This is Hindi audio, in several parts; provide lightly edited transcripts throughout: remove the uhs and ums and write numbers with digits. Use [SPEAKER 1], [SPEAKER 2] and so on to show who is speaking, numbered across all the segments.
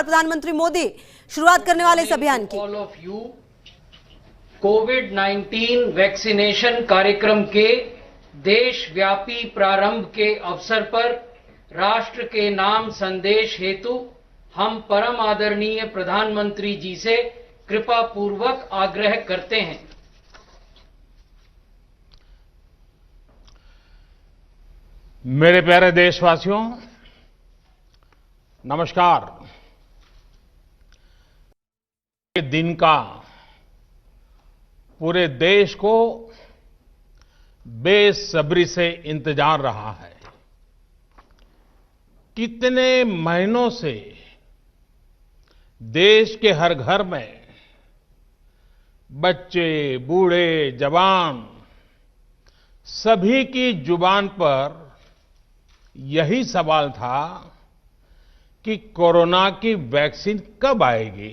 [SPEAKER 1] और प्रधानमंत्री मोदी शुरुआत करने वाले इस अभियान की।
[SPEAKER 2] All of you, covid vaccination कार्यक्रम के देशव्यापी प्रारंभ के अवसर पर राष्ट्र के नाम संदेश हेतु हम परम आदरणीय प्रधानमंत्री जी से कृपा पूर्वक आग्रह करते हैं।
[SPEAKER 3] मेरे प्यारे देशवासियों, नमस्कार। ये दिन का पूरे देश को बेसब्री से इंतजार रहा है। कितने महीनों से देश के हर घर में बच्चे, बूढ़े, जवान सभी की जुबान पर यही सवाल था कि कोरोना की वैक्सीन कब आएगी।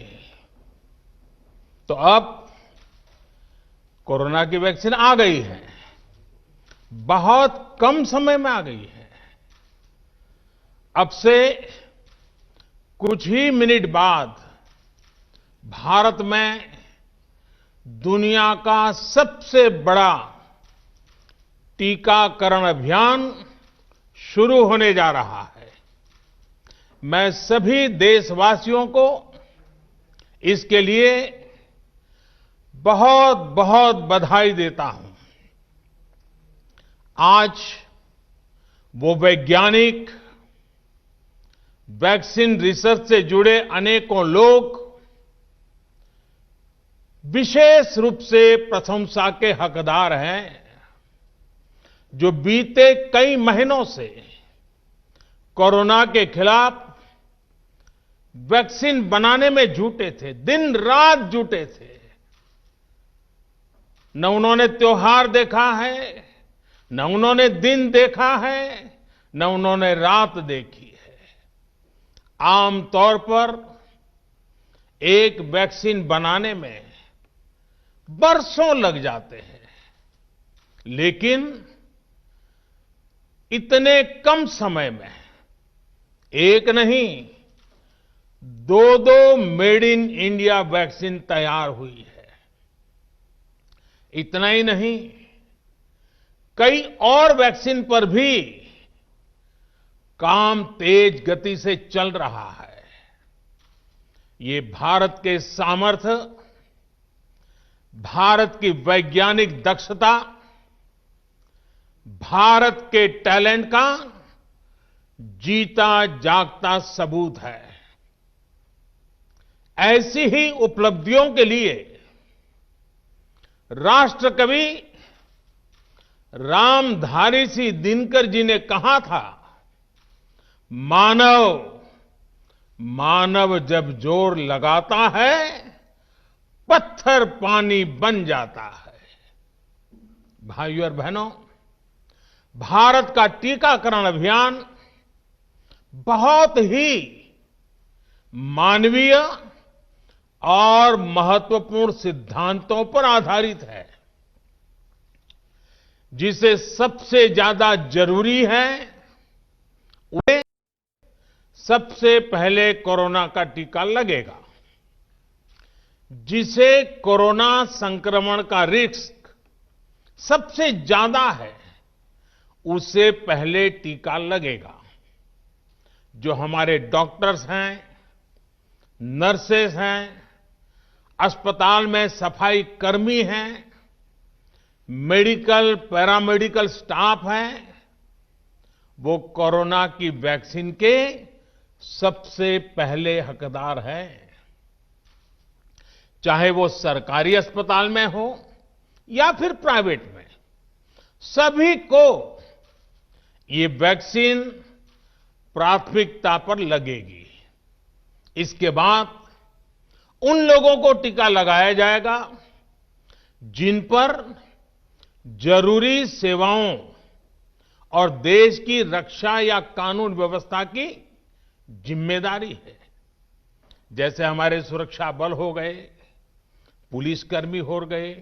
[SPEAKER 3] तो अब कोरोना की वैक्सीन आ गई है, बहुत कम समय में आ गई है। अब से कुछ ही मिनट बाद भारत में दुनिया का सबसे बड़ा टीकाकरण अभियान शुरू होने जा रहा है। मैं सभी देशवासियों को इसके लिए बहुत बहुत बधाई देता हूं। आज वो वैज्ञानिक, वैक्सीन रिसर्च से जुड़े अनेकों लोग विशेष रूप से प्रशंसा के हकदार हैं, जो बीते कई महीनों से कोरोना के खिलाफ वैक्सीन बनाने में जुटे थे, दिन रात जुटे थे। न उन्होंने त्योहार देखा है, न उन्होंने दिन देखा है, न उन्होंने रात देखी है। आमतौर पर एक वैक्सीन बनाने में बरसों लग जाते हैं, लेकिन इतने कम समय में एक नहीं, दो मेड इन इंडिया वैक्सीन तैयार हुई है। इतना ही नहीं, कई और वैक्सीन पर भी काम तेज गति से चल रहा है। ये भारत के सामर्थ्य, भारत की वैज्ञानिक दक्षता, भारत के टैलेंट का जीता जागता सबूत है। ऐसी ही उपलब्धियों के लिए राष्ट्रकवि रामधारी सिंह दिनकर जी ने कहा था, मानव जब जोर लगाता है, पत्थर पानी बन जाता है। भाइयों और बहनों, भारत का टीकाकरण अभियान बहुत ही मानवीय और महत्वपूर्ण सिद्धांतों पर आधारित है। जिसे सबसे ज्यादा जरूरी है, उन्हें सबसे पहले कोरोना का टीका लगेगा। जिसे कोरोना संक्रमण का रिस्क सबसे ज्यादा है, उसे पहले टीका लगेगा। जो हमारे डॉक्टर्स हैं, नर्सेस हैं, अस्पताल में सफाई कर्मी हैं, मेडिकल, पैरामेडिकल स्टाफ हैं, वो कोरोना की वैक्सीन के सबसे पहले हकदार हैं। चाहे वो सरकारी अस्पताल में हो या फिर प्राइवेट में, सभी को ये वैक्सीन प्राथमिकता पर लगेगी। इसके बाद उन लोगों को टीका लगाया जाएगा जिन पर जरूरी सेवाओं और देश की रक्षा या कानून व्यवस्था की जिम्मेदारी है। जैसे हमारे सुरक्षा बल हो गए, पुलिसकर्मी हो गए,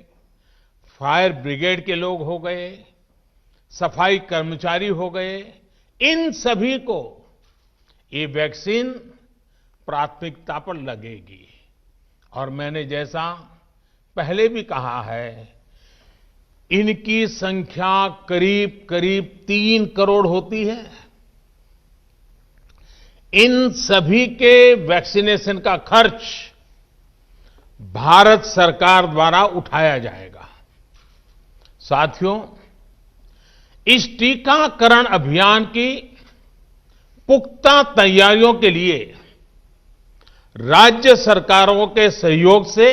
[SPEAKER 3] फायर ब्रिगेड के लोग हो गए, सफाई कर्मचारी हो गए, इन सभी को ये वैक्सीन प्राथमिकता पर लगेगी। और मैंने जैसा पहले भी कहा है, इनकी संख्या करीब करीब 3 करोड़ होती है। इन सभी के वैक्सीनेशन का खर्च भारत सरकार द्वारा उठाया जाएगा। साथियों, इस टीकाकरण अभियान की पुख्ता तैयारियों के लिए राज्य सरकारों के सहयोग से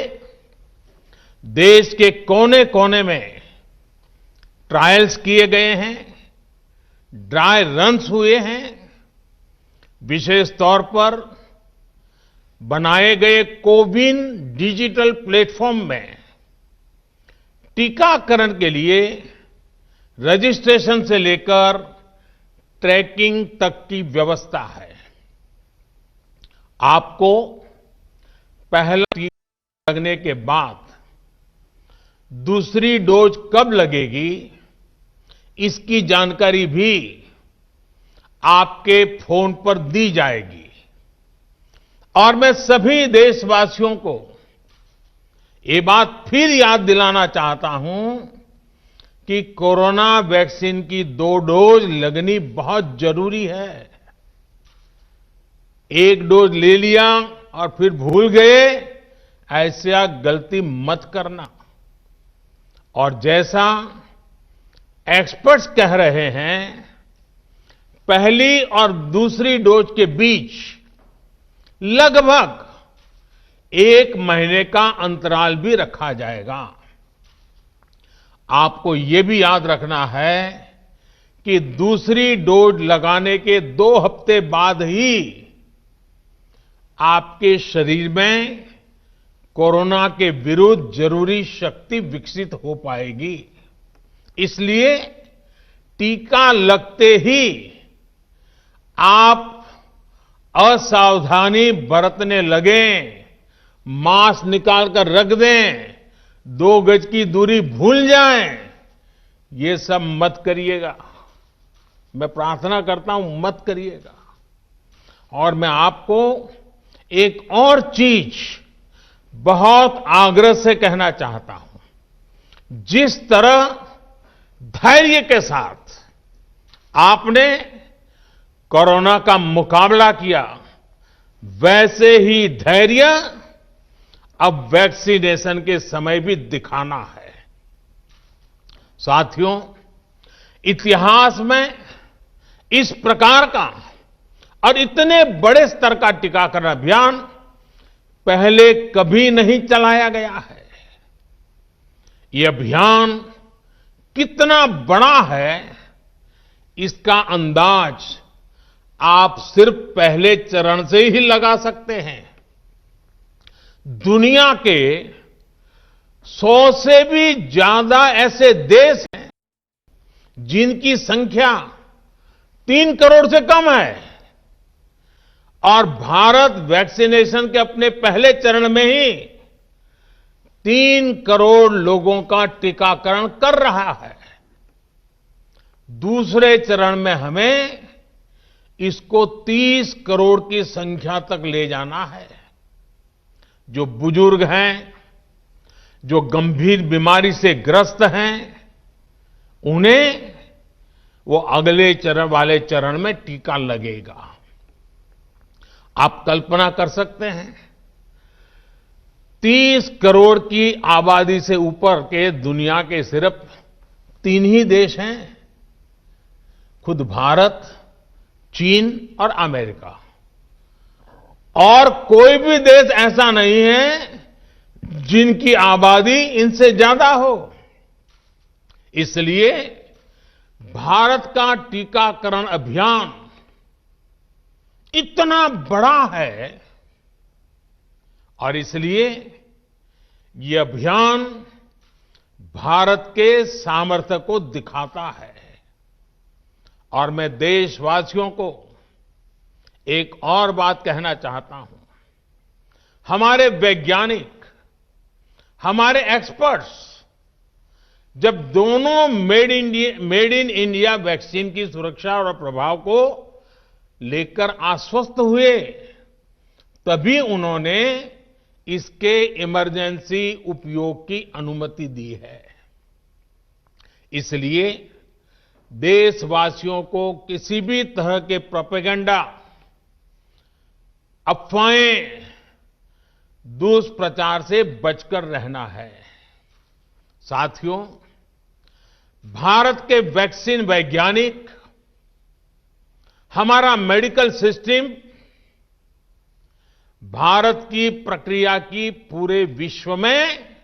[SPEAKER 3] देश के कोने कोने में ट्रायल्स किए गए हैं, ड्राई रन्स हुए हैं। विशेष तौर पर बनाए गए कोविन डिजिटल प्लेटफॉर्म में टीकाकरण के लिए रजिस्ट्रेशन से लेकर ट्रैकिंग तक की व्यवस्था है। आपको पहला टीका लगने के बाद दूसरी डोज कब लगेगी, इसकी जानकारी भी आपके फोन पर दी जाएगी। और मैं सभी देशवासियों को ये बात फिर याद दिलाना चाहता हूं कि कोरोना वैक्सीन की 2 डोज लगनी बहुत जरूरी है। एक डोज ले लिया और फिर भूल गए, ऐसा गलती मत करना। और जैसा एक्सपर्ट्स कह रहे हैं, पहली और दूसरी डोज के बीच लगभग 1 महीने का अंतराल भी रखा जाएगा। आपको ये भी याद रखना है कि दूसरी डोज लगाने के 2 हफ्ते बाद ही आपके शरीर में कोरोना के विरुद्ध जरूरी शक्ति विकसित हो पाएगी। इसलिए टीका लगते ही आप असावधानी बरतने लगें, मास्क निकाल कर रख दें, 2 गज की दूरी भूल जाएं, ये सब मत करिएगा। मैं प्रार्थना करता हूं, मत करिएगा। और मैं आपको एक और चीज बहुत आग्रह से कहना चाहता हूं। जिस तरह धैर्य के साथ आपने कोरोना का मुकाबला किया, वैसे ही धैर्य अब वैक्सीनेशन के समय भी दिखाना है। साथियों, इतिहास में इस प्रकार का और इतने बड़े स्तर का टीकाकरण अभियान पहले कभी नहीं चलाया गया है। ये अभियान कितना बड़ा है, इसका अंदाज आप सिर्फ पहले चरण से ही लगा सकते हैं। दुनिया के 100 से भी ज्यादा ऐसे देश हैं जिनकी संख्या 3 करोड़ से कम है, और भारत वैक्सीनेशन के अपने पहले चरण में ही 3 करोड़ लोगों का टीकाकरण कर रहा है। दूसरे चरण में हमें इसको 30 करोड़ की संख्या तक ले जाना है। जो बुजुर्ग हैं, जो गंभीर बीमारी से ग्रस्त हैं, उन्हें वो अगले चरण वाले चरण में टीका लगेगा। आप कल्पना कर सकते हैं, 30 करोड़ की आबादी से ऊपर के दुनिया के सिर्फ 3 ही देश हैं, खुद भारत, चीन और अमेरिका। और कोई भी देश ऐसा नहीं है जिनकी आबादी इनसे ज्यादा हो। इसलिए भारत का टीकाकरण अभियान इतना बड़ा है, और इसलिए ये अभियान भारत के सामर्थ्य को दिखाता है। और मैं देशवासियों को एक और बात कहना चाहता हूं। हमारे वैज्ञानिक, हमारे एक्सपर्ट्स जब दोनों मेड इन इंडिया वैक्सीन की सुरक्षा और प्रभाव को लेकर आश्वस्त हुए, तभी उन्होंने इसके इमरजेंसी उपयोग की अनुमति दी है। इसलिए देशवासियों को किसी भी तरह के प्रोपेगेंडा, अफवाहें, दुष्प्रचार से बचकर रहना है। साथियों, भारत के वैक्सीन वैज्ञानिक, हमारा मेडिकल सिस्टम भारत की प्रक्रिया की पूरे विश्व में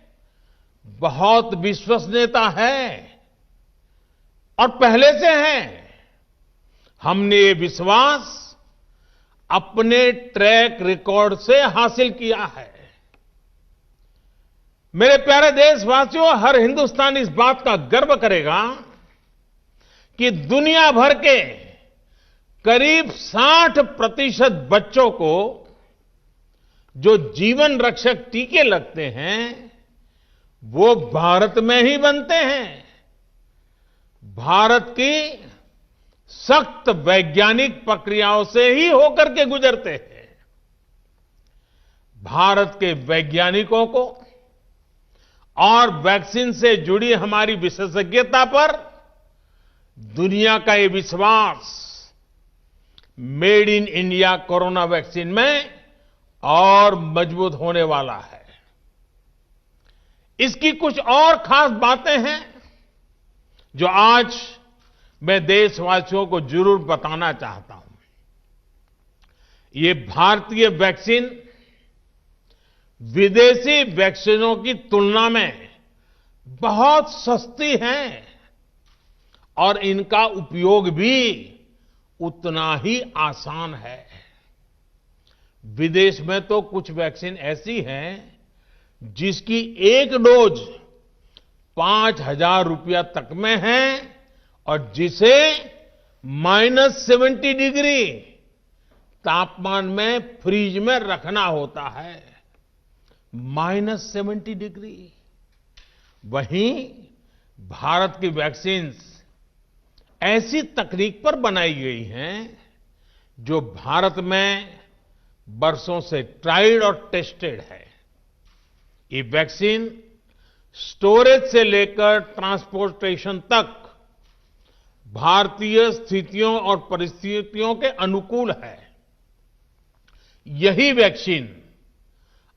[SPEAKER 3] बहुत विश्वसनीयता है और पहले से है। हमने ये विश्वास अपने ट्रैक रिकॉर्ड से हासिल किया है। मेरे प्यारे देशवासियों, हर हिंदुस्तानी इस बात का गर्व करेगा कि दुनिया भर के करीब 60% बच्चों को जो जीवन रक्षक टीके लगते हैं वो भारत में ही बनते हैं। भारत की सख्त वैज्ञानिक प्रक्रियाओं से ही होकर के गुजरते हैं। भारत के वैज्ञानिकों को और वैक्सीन से जुड़ी हमारी विशेषज्ञता पर दुनिया का ये विश्वास made in India corona vaccine में और मजबूत होने वाला है। इसकी कुछ और खास बातें हैं जो आज मैं देशवासियों को जरूर बताना चाहता हूं। ये भारतीय वैक्सीन विदेशी वैक्सीनों की तुलना में बहुत सस्ती हैं और इनका उपयोग भी उतना ही आसान है। विदेश में तो कुछ वैक्सीन ऐसी हैं जिसकी एक डोज 5,000 रुपया तक में है और जिसे -70 डिग्री तापमान में फ्रीज में रखना होता है। -70 डिग्री। वहीं भारत की वैक्सीन्स ऐसी तकनीक पर बनाई गई हैं जो भारत में बरसों से ट्राइड और टेस्टेड है। ये वैक्सीन स्टोरेज से लेकर ट्रांसपोर्टेशन तक भारतीय स्थितियों और परिस्थितियों के अनुकूल है। यही वैक्सीन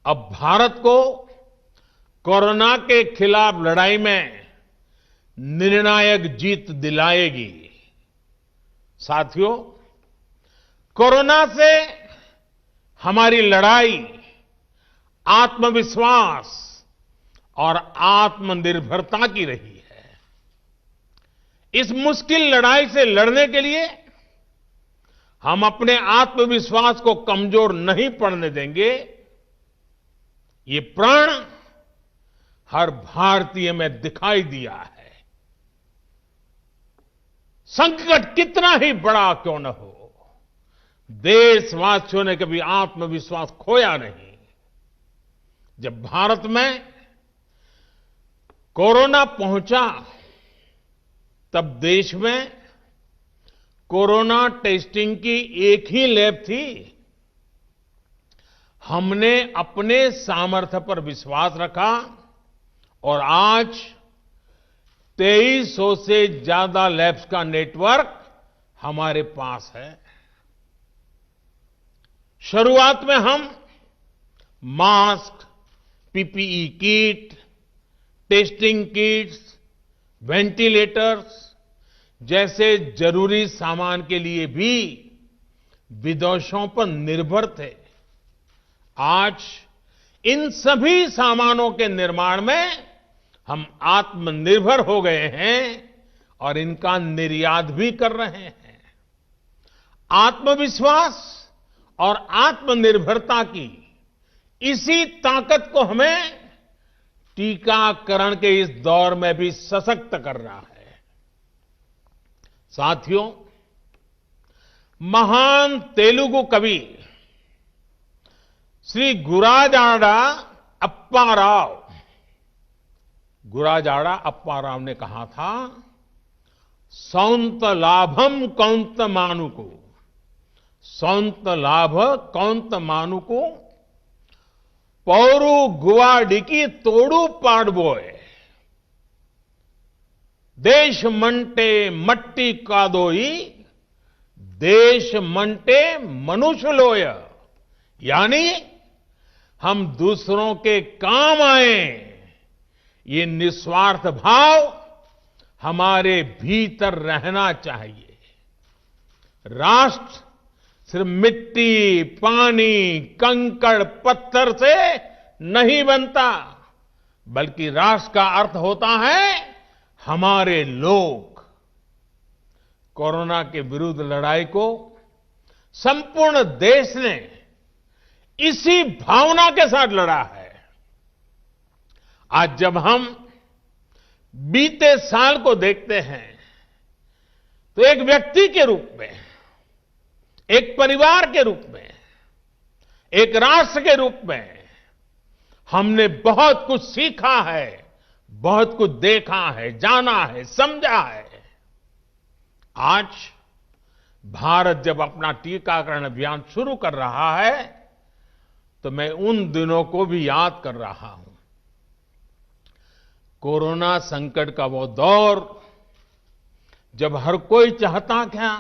[SPEAKER 3] अब भारत को कोरोना के खिलाफ लड़ाई में निर्णायक जीत दिलाएगी। साथियों, कोरोना से हमारी लड़ाई आत्मविश्वास और आत्मनिर्भरता की रही है। इस मुश्किल लड़ाई से लड़ने के लिए हम अपने आत्मविश्वास को कमजोर नहीं पड़ने देंगे। ये प्रण हर भारतीय में दिखाई दिया है। संकट कितना ही बड़ा क्यों न हो, देशवासियों ने कभी आत्मविश्वास खोया नहीं। जब भारत में कोरोना पहुंचा तब देश में कोरोना टेस्टिंग की एक ही लैब थी। हमने अपने सामर्थ्य पर विश्वास रखा और आज 2300 से ज्यादा लैब्स का नेटवर्क हमारे पास है। शुरुआत में हम mask, PPE kit, testing kits, ventilators जैसे जरूरी सामान के लिए भी विदेशों पर निर्भर थे। आज इन सभी सामानों के निर्माण में हम आत्मनिर्भर हो गए हैं और इनका निर्यात भी कर रहे हैं। आत्मविश्वास और आत्मनिर्भरता की इसी ताकत को हमें टीकाकरण के इस दौर में भी सशक्त कर रहा है। साथियों, महान तेलुगु कवि श्री गुराजाड़ा अप्पा राव ने कहा था, सौंत लाभम कौंत मानुको సొంత లాభ కొంత మానుకు పౌరు గువాడికి తోడు పాడబోయ్ देश मंटे मट्टी कादोई देश मंटे मनुष्य लोय यानी हम दूसरों के काम आए ये निस्वार्थ भाव हमारे भीतर रहना चाहिए। राष्ट्र सिर्फ मिट्टी पानी कंकड़ पत्थर से नहीं बनता बल्कि राष्ट्र का अर्थ होता है हमारे लोग। कोरोना के विरुद्ध लड़ाई को संपूर्ण देश ने इसी भावना के साथ लड़ा है। आज जब हम बीते साल को देखते हैं तो एक व्यक्ति के रूप में, एक परिवार के रूप में, एक राष्ट्र के रूप में हमने बहुत कुछ सीखा है, बहुत कुछ देखा है, जाना है, समझा है। आज भारत जब अपना टीकाकरण अभियान शुरू कर रहा है तो मैं उन दिनों को भी याद कर रहा हूं। कोरोना संकट का वो दौर जब हर कोई चाहता क्या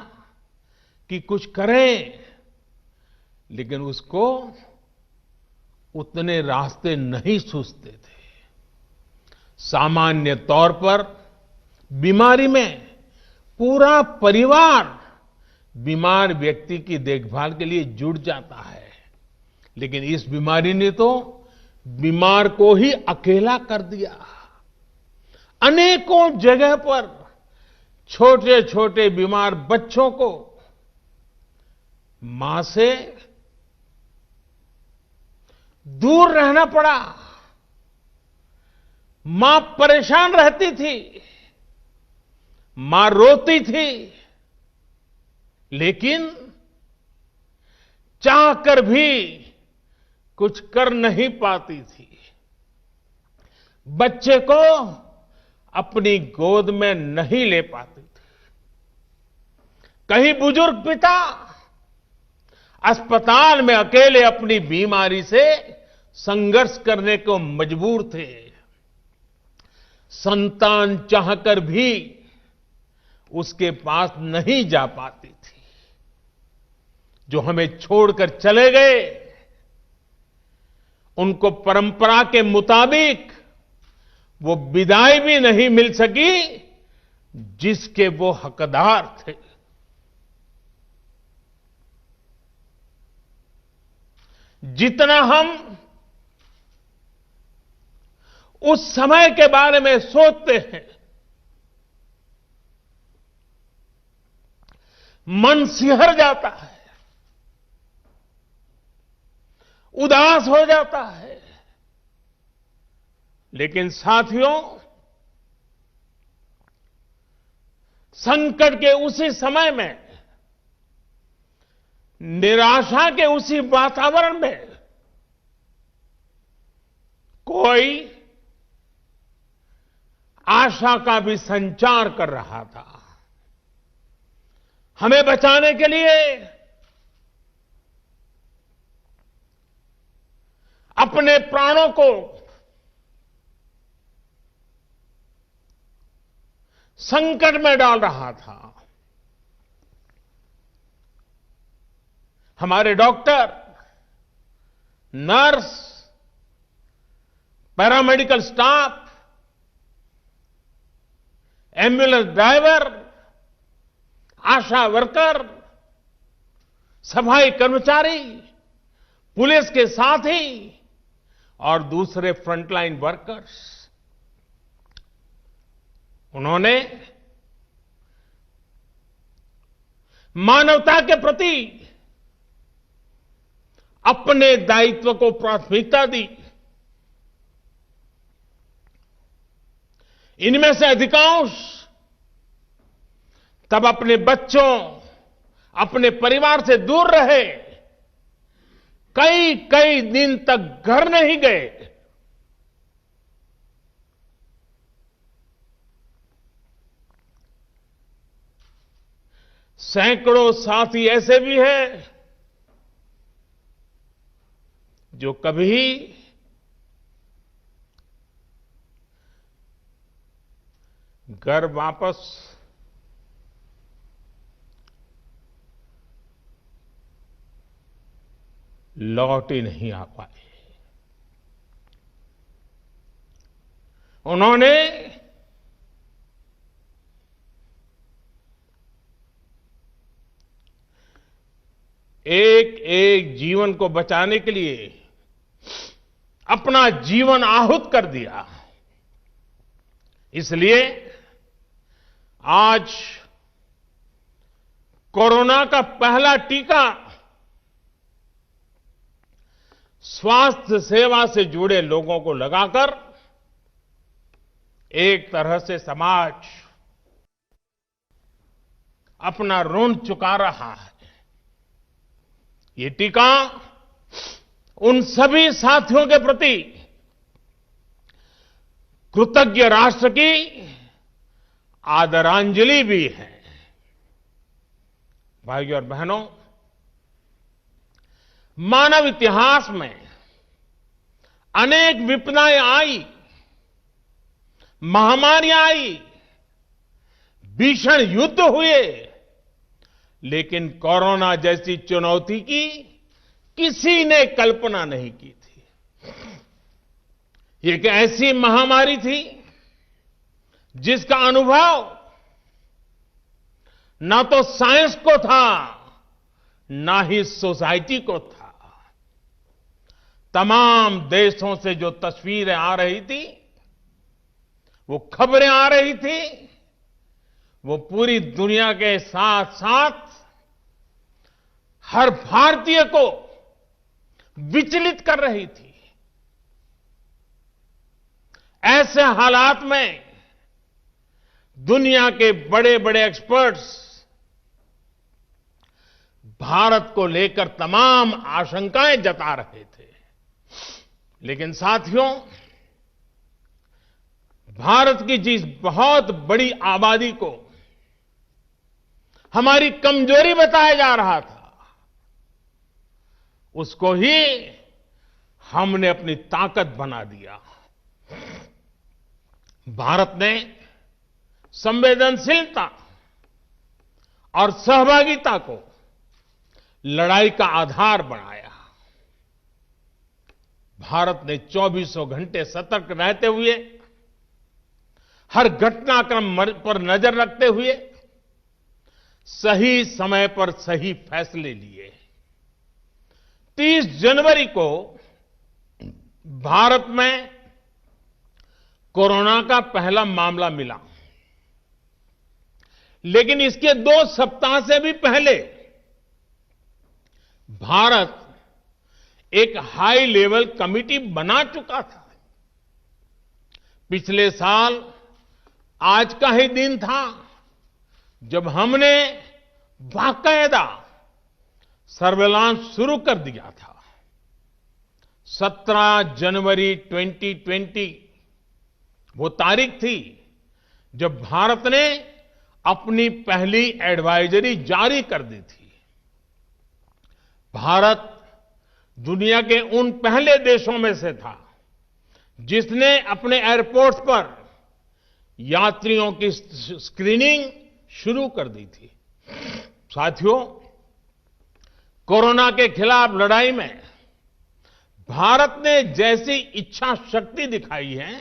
[SPEAKER 3] कि कुछ करें, लेकिन उसको उतने रास्ते नहीं सूझते थे। सामान्य तौर पर बीमारी में पूरा परिवार बीमार व्यक्ति की देखभाल के लिए जुट जाता है, लेकिन इस बीमारी ने तो बीमार को ही अकेला कर दिया। अनेकों जगह पर छोटे छोटे बीमार बच्चों को मां से दूर रहना पड़ा। मां परेशान रहती थी, मां रोती थी, लेकिन चाहकर भी कुछ कर नहीं पाती थी। बच्चे को अपनी गोद में नहीं ले पाती थी। कहीं बुजुर्ग पिता अस्पताल में अकेले अपनी बीमारी से संघर्ष करने को मजबूर थे। संतान चाहकर भी उसके पास नहीं जा पाती थी। जो हमें छोड़कर चले गए उनको परंपरा के मुताबिक वो विदाई भी नहीं मिल सकी जिसके वो हकदार थे। जितना हम उस समय के बारे में सोचते हैं, मन सिहर जाता है, उदास हो जाता है। लेकिन साथियों, संकट के उसी समय में, निराशा के उसी वातावरण में कोई आशा का भी संचार कर रहा था। हमें बचाने के लिए अपने प्राणों को संकट में डाल रहा था। हमारे doctor, nurse, paramedical staff, ambulance driver, ASHA worker, सफाई कर्मचारी, पुलिस के साथी और दूसरे फ्रंटलाइन वर्कर्स, उन्होंने मानवता के प्रति अपने दायित्व को प्राथमिकता दी। इनमें से अधिकांश तब अपने बच्चों, अपने परिवार से दूर रहे, कई कई दिन तक घर नहीं गए। सैकड़ों साथी ऐसे भी हैं जो कभी घर वापस लौट ही नहीं आ पाए। उन्होंने एक एक जीवन को बचाने के लिए अपना जीवन आहूत कर दिया। इसलिए आज कोरोना का पहला टीका स्वास्थ्य सेवा से जुड़े लोगों को लगाकर एक तरह से समाज अपना ऋण चुका रहा है। ये टीका उन सभी साथियों के प्रति कृतज्ञ राष्ट्र की आदरांजलि भी है। भाइयों और बहनों, मानव इतिहास में अनेक विपदाएं आई, महामारियां आई, भीषण युद्ध हुए, लेकिन कोरोना जैसी चुनौती की किसी ने कल्पना नहीं की थी। ये एक ऐसी महामारी थी जिसका अनुभव ना तो साइंस को था, ना ही सोसाइटी को था। तमाम देशों से जो तस्वीरें आ रही थी, वो खबरें आ रही थी, वो पूरी दुनिया के साथ साथ हर भारतीय को विचलित कर रही थी। ऐसे हालात में दुनिया के बड़े बड़े एक्सपर्ट्स भारत को लेकर तमाम आशंकाएं जता रहे थे। लेकिन साथियों, भारत की जिस बहुत बड़ी आबादी को हमारी कमजोरी बताया जा रहा था, उसको ही हमने अपनी ताकत बना दिया। भारत ने संवेदनशीलता और सहभागिता को लड़ाई का आधार बनाया। भारत ने 24 घंटे सतर्क रहते हुए, हर घटनाक्रम पर नजर रखते हुए सही समय पर सही फैसले लिए। 30 जनवरी को भारत में कोरोना का पहला मामला मिला, लेकिन इसके 2 सप्ताह से भी पहले भारत एक हाई लेवल कमिटी बना चुका था। पिछले साल आज का ही दिन था जब हमने बाकायदा सर्वेलांस शुरू कर दिया था। 17 जनवरी 2020 वो तारीख थी जब भारत ने अपनी पहली एडवाइजरी जारी कर दी थी। भारत दुनिया के उन पहले देशों में से था जिसने अपने एयरपोर्ट्स पर यात्रियों की स्क्रीनिंग शुरू कर दी थी। साथियों, कोरोना के खिलाफ लड़ाई में भारत ने जैसी इच्छा शक्ति दिखाई है,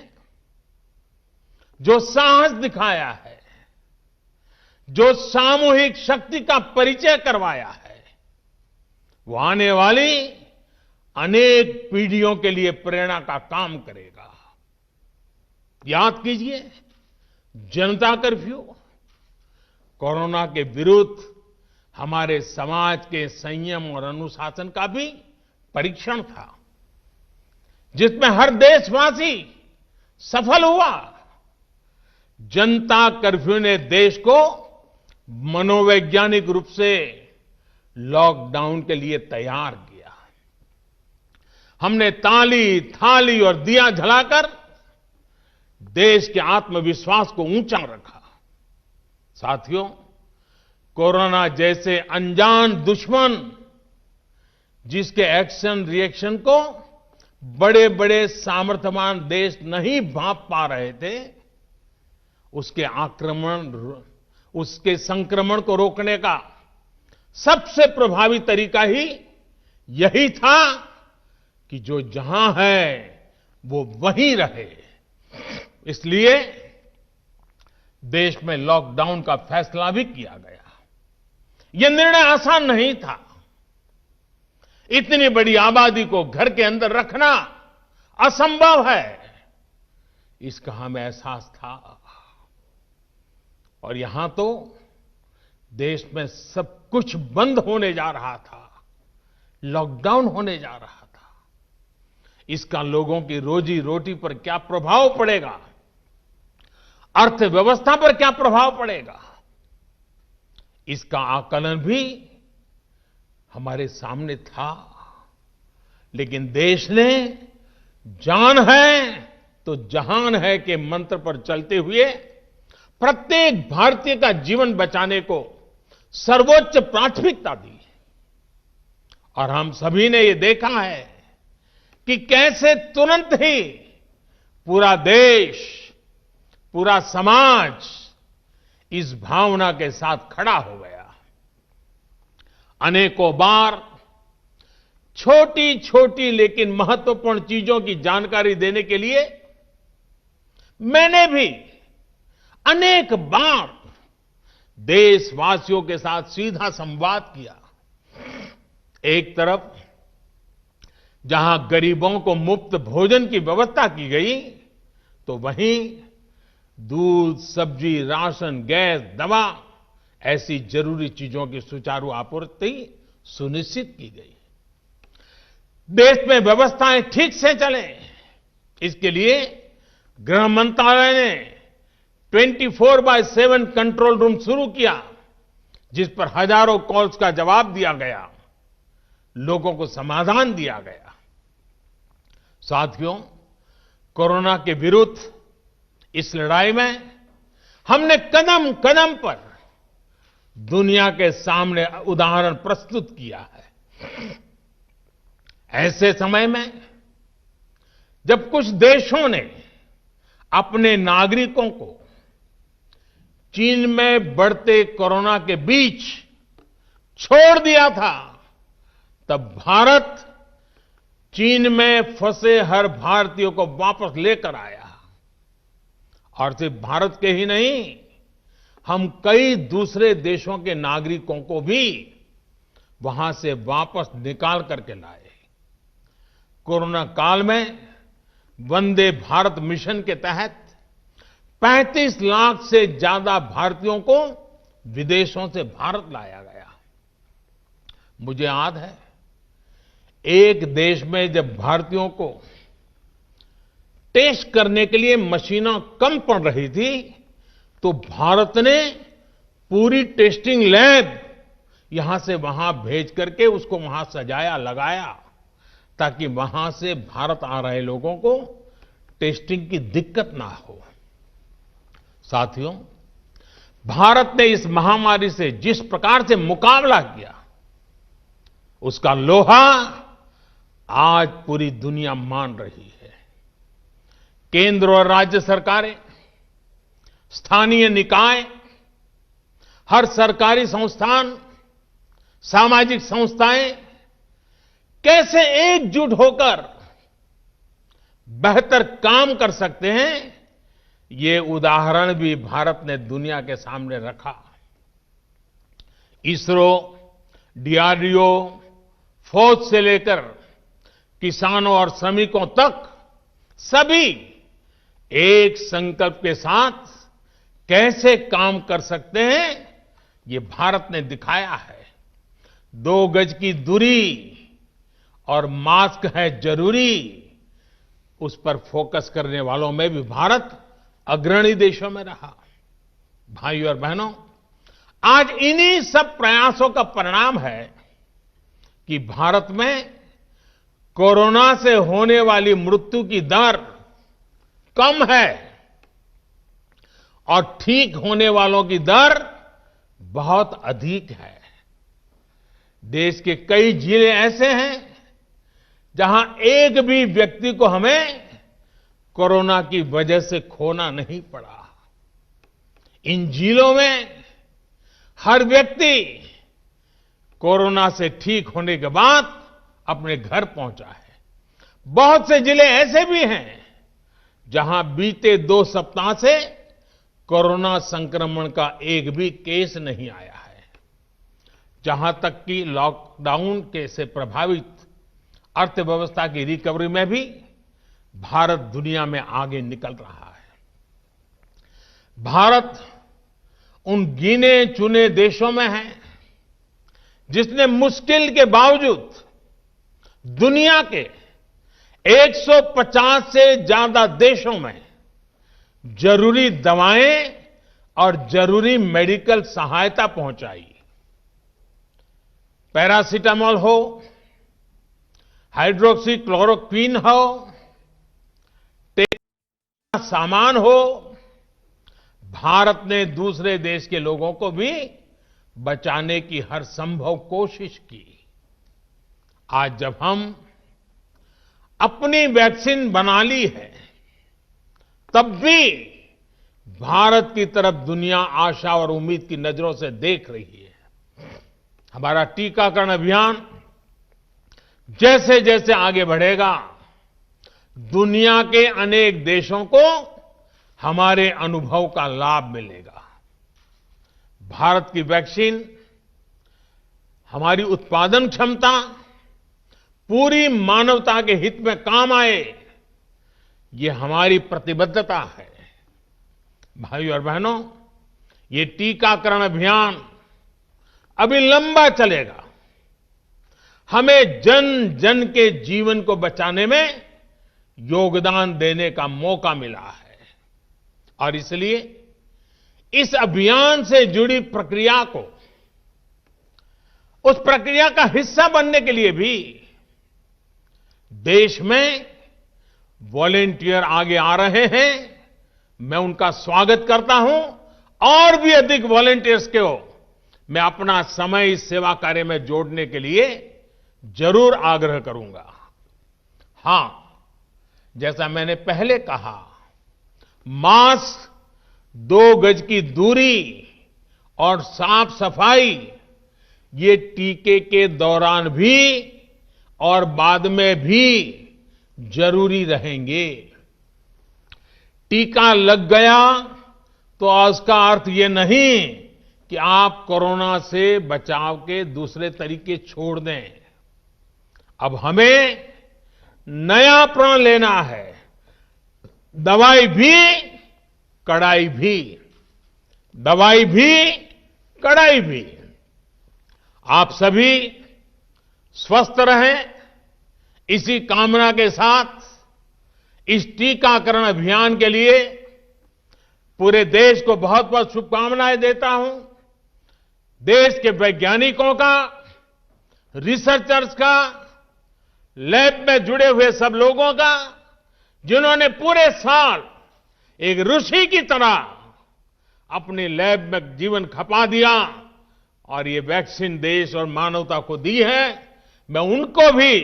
[SPEAKER 3] जो साहस दिखाया है, जो सामूहिक शक्ति का परिचय करवाया है, वो आने वाली अनेक पीढ़ियों के लिए प्रेरणा का काम करेगा। याद कीजिए, जनता कर्फ्यू कोरोना के विरुद्ध हमारे समाज के संयम और अनुशासन का भी परीक्षण था, जिसमें हर देशवासी सफल हुआ। जनता कर्फ्यू ने देश को मनोवैज्ञानिक रूप से लॉकडाउन के लिए तैयार किया। हमने ताली, थाली और दिया जलाकर देश के आत्मविश्वास को ऊंचा रखा। साथियों, कोरोना जैसे अनजान दुश्मन जिसके एक्शन रिएक्शन को बड़े बड़े सामर्थ्यवान देश नहीं भांप पा रहे थे, उसके संक्रमण को रोकने का सबसे प्रभावी तरीका ही यही था कि जो जहां है वो वहीं रहे। इसलिए देश में लॉकडाउन का फैसला भी किया गया। यह निर्णय आसान नहीं था। इतनी बड़ी आबादी को घर के अंदर रखना असंभव है, इसका हमें एहसास था। और यहां तो देश में सब कुछ बंद होने जा रहा था, लॉकडाउन होने जा रहा था। इसका लोगों की रोजी रोटी पर क्या प्रभाव पड़ेगा, अर्थव्यवस्था पर क्या प्रभाव पड़ेगा, इसका आकलन भी हमारे सामने था। लेकिन देश ने जान है तो जहान है के मंत्र पर चलते हुए प्रत्येक भारतीय का जीवन बचाने को सर्वोच्च प्राथमिकता दी। और हम सभी ने ये देखा है कि कैसे तुरंत ही पूरा देश, पूरा समाज इस भावना के साथ खड़ा हो गया। अनेकों बार छोटी छोटी लेकिन महत्वपूर्ण चीजों की जानकारी देने के लिए मैंने भी अनेक बार देशवासियों के साथ सीधा संवाद किया। एक तरफ जहां गरीबों को मुफ्त भोजन की व्यवस्था की गई, तो वहीं दूध, सब्जी, राशन, गैस, दवा ऐसी जरूरी चीजों की सुचारू आपूर्ति सुनिश्चित की गई। देश में व्यवस्थाएं ठीक से चलें, इसके लिए गृह मंत्रालय ने 24/7 कंट्रोल रूम शुरू किया, जिस पर हजारों कॉल्स का जवाब दिया गया, लोगों को समाधान दिया गया। साथियों, कोरोना के विरुद्ध इस लड़ाई में हमने कदम कदम पर दुनिया के सामने उदाहरण प्रस्तुत किया है। ऐसे समय में जब कुछ देशों ने अपने नागरिकों को चीन में बढ़ते कोरोना के बीच छोड़ दिया था, तब भारत चीन में फंसे हर भारतीय को वापस लेकर आया। और सिर्फ भारत के ही नहीं, हम कई दूसरे देशों के नागरिकों को भी वहां से वापस निकाल करके लाए। कोरोना काल में वंदे भारत मिशन के तहत 35 लाख से ज्यादा भारतीयों को विदेशों से भारत लाया गया। मुझे याद है, एक देश में जब भारतीयों को टेस्ट करने के लिए मशीनें कम पड़ रही थी, तो भारत ने पूरी टेस्टिंग लैब यहां से वहां भेज करके उसको वहां सजाया, लगाया, ताकि वहां से भारत आ रहे लोगों को टेस्टिंग की दिक्कत ना हो। साथियों, भारत ने इस महामारी से जिस प्रकार से मुकाबला किया, उसका लोहा आज पूरी दुनिया मान रही है। केंद्र और राज्य सरकारें, स्थानीय निकाय, हर सरकारी संस्थान, सामाजिक संस्थाएं कैसे एकजुट होकर बेहतर काम कर सकते हैं, ये उदाहरण भी भारत ने दुनिया के सामने रखा। इसरो, डीआरडीओ, फौज से लेकर किसानों और श्रमिकों तक सभी एक संकल्प के साथ कैसे काम कर सकते हैं, ये भारत ने दिखाया है। 2 गज की दूरी और मास्क है जरूरी, उस पर फोकस करने वालों में भी भारत अग्रणी देशों में रहा। भाइयों और बहनों, आज इन्हीं सब प्रयासों का परिणाम है कि भारत में कोरोना से होने वाली मृत्यु की दर कम है और ठीक होने वालों की दर बहुत अधिक है। देश के कई जिले ऐसे हैं जहां एक भी व्यक्ति को हमें कोरोना की वजह से खोना नहीं पड़ा। इन जिलों में हर व्यक्ति कोरोना से ठीक होने के बाद अपने घर पहुंचा है। बहुत से जिले ऐसे भी हैं जहां बीते 2 सप्ताह से कोरोना संक्रमण का एक भी केस नहीं आया है। जहां तक कि लॉकडाउन के से प्रभावित अर्थव्यवस्था की रिकवरी में भी भारत दुनिया में आगे निकल रहा है। भारत उन गिने चुने देशों में है जिसने मुश्किल के बावजूद दुनिया के 150 से ज्यादा देशों में जरूरी दवाएं और जरूरी मेडिकल सहायता पहुंचाई। पैरासीटामोल हो, हाइड्रोक्सी क्लोरोक्विन हो, सामान हो, भारत ने दूसरे देश के लोगों को भी बचाने की हर संभव कोशिश की। आज जब हम अपनी वैक्सीन बना ली है, तब भी भारत की तरफ दुनिया आशा और उम्मीद की नजरों से देख रही है। हमारा टीकाकरण अभियान जैसे जैसे आगे बढ़ेगा, दुनिया के अनेक देशों को हमारे अनुभव का लाभ मिलेगा। भारत की वैक्सीन, हमारी उत्पादन क्षमता पूरी मानवता के हित में काम आए, ये हमारी प्रतिबद्धता है। भाइयों और बहनों, ये टीकाकरण अभियान अभी लंबा चलेगा। हमें जन जन के जीवन को बचाने में योगदान देने का मौका मिला है और इसलिए इस अभियान से जुड़ी प्रक्रिया को, उस प्रक्रिया का हिस्सा बनने के लिए भी देश में वॉलेंटियर आगे आ रहे हैं। मैं उनका स्वागत करता हूं और भी अधिक वॉलेंटियर्स को मैं अपना समय इस सेवा कार्य में जोड़ने के लिए जरूर आग्रह करूंगा। हां, जैसा मैंने पहले कहा, मास्क, 2 गज की दूरी और साफ सफाई ये टीके के दौरान भी और बाद में भी जरूरी रहेंगे। टीका लग गया तो उसका अर्थ ये नहीं कि आप कोरोना से बचाव के दूसरे तरीके छोड़ दें। अब हमें नया प्रण लेना है। दवाई भी, कड़ाई भी। दवाई भी, कड़ाई भी। आप सभी स्वस्थ रहें, इसी कामना के साथ इस टीकाकरण अभियान के लिए पूरे देश को बहुत बहुत शुभकामनाएं देता हूं। देश के वैज्ञानिकों का, रिसर्चर्स का, लैब में जुड़े हुए सब लोगों का, जिन्होंने पूरे साल एक ऋषि की तरह अपनी लैब में जीवन खपा दिया और ये वैक्सीन देश और मानवता को दी है। मैं उनको भी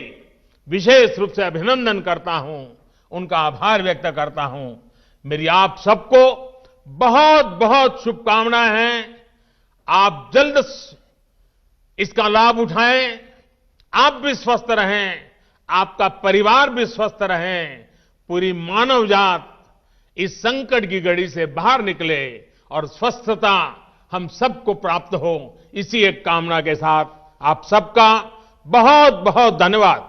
[SPEAKER 3] विशेष रूप से अभिनंदन करता हूं, उनका आभार व्यक्त करता हूं। मेरी आप सबको बहुत बहुत शुभकामनाएं हैं। आप जल्द इसका लाभ उठाएं, आप भी स्वस्थ रहें, आपका परिवार भी स्वस्थ रहें, पूरी मानव जात इस संकट की घड़ी से बाहर निकले और स्वस्थता हम सबको प्राप्त हो। इसी एक कामना के साथ आप सबका बहुत बहुत धन्यवाद।